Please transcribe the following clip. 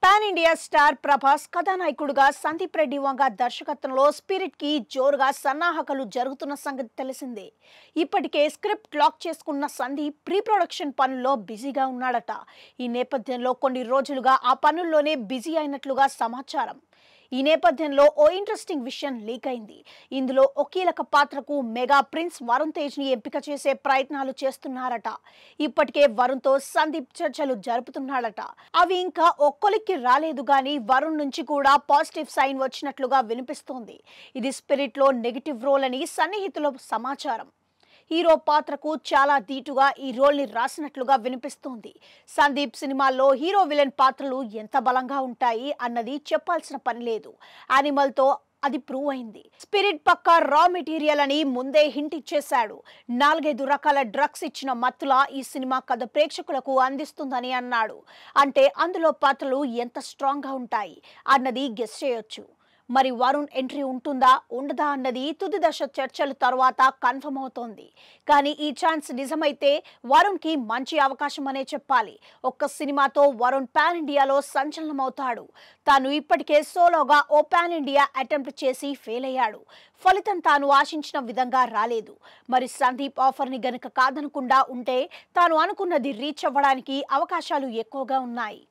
Pan India star Prabhas కథానాయకుడుగా సందీప్ రెడ్డి వంగ దర్శకత్వంలో Spirit కి జోరుగా సన్నాహకాలు జరుగుతున్న సంగతి తెలిసిందే. ఇప్పటికే స్క్రిప్ట్ లాక్ చేసుకున్న సందీప్ ప్రీ ప్రొడక్షన్ పనుల్లో బిజీగా ఉన్నాడట. ఈ నేపథ్యంలో కొన్ని రోజులుగా ఆ పనుల్లోనే బిజీ అయినట్లుగా సమాచారం. ఈ నేపథ్యంలో ఓ ఇంట్రెస్టింగ్ విషయం లీక్ అయింది. ఇందులో ఓ కీలక పాత్రకు మెగా ప్రిన్స్ వరుణ్ తేజ్ ని ఎంపిక చేసే ప్రయత్నాలు చేస్తున్నారట. ఇప్పటికే వరుణ్ తో సందీప్ చర్చలు జరుపుతున్నాడట. అవి ఇంకా ఒక్కొలిక్కి రాలేదు గానీ వరుణ్ నుంచి కూడా పాజిటివ్ సైన్ వచ్చినట్లుగా వినిపిస్తోంది. ఇది స్పిరిట్ లో నెగిటివ్ రోల్ అని సన్నిహితుల సమాచారం. హీరో పాత్రకు చాలా ధీటుగా ఈ రోల్ ని రాసినట్లుగా వినిపిస్తోంది. సందీప్ సినిమాల్లో హీరో విలన్ పాత్రలు ఎంత బలంగా ఉంటాయి అన్నది చెప్పాల్సిన పని లేదు. యానిమల్ తో అది ప్రూవ్ అయింది. స్పిరిట్ పక్కా రా మెటీరియల్ అని ముందే హింట్ ఇచ్చేశాడు. 4-5 రకాల డ్రగ్స్ ఇచ్చిన మత్తులా ఈ సినిమా కథ ప్రేక్షకులకు అందిస్తుందని అన్నాడు. అంటే అందులో పాత్రలు ఎంత స్ట్రాంగ్ గా ఉంటాయి అన్నది గెస్ చేయొచ్చు. మరి వరుణ్ ఎంట్రీ ఉంటుందా ఉండదా అన్నది తుది దశ చర్చల తర్వాత కన్ఫర్మ్ అవుతోంది. కానీ ఈ ఛాన్స్ నిజమైతే వరుణ్ కి మంచి అవకాశం అనే చెప్పాలి. ఒక్క సినిమాతో వరుణ్ పాన్ ఇండియాలో సంచలనం అవుతాడు. తాను ఇప్పటికే సోలోగా ఓ పాన్ ఇండియా అటెంప్ట్ చేసి ఫెయిల్ అయ్యాడు. ఫలితం తాను ఆశించిన విధంగా రాలేదు. మరి సందీప్ ఆఫర్ ని గనుక కాదనకుండా ఉంటే తాను అనుకున్నది రీచ్ అవ్వడానికి అవకాశాలు ఎక్కువగా ఉన్నాయి.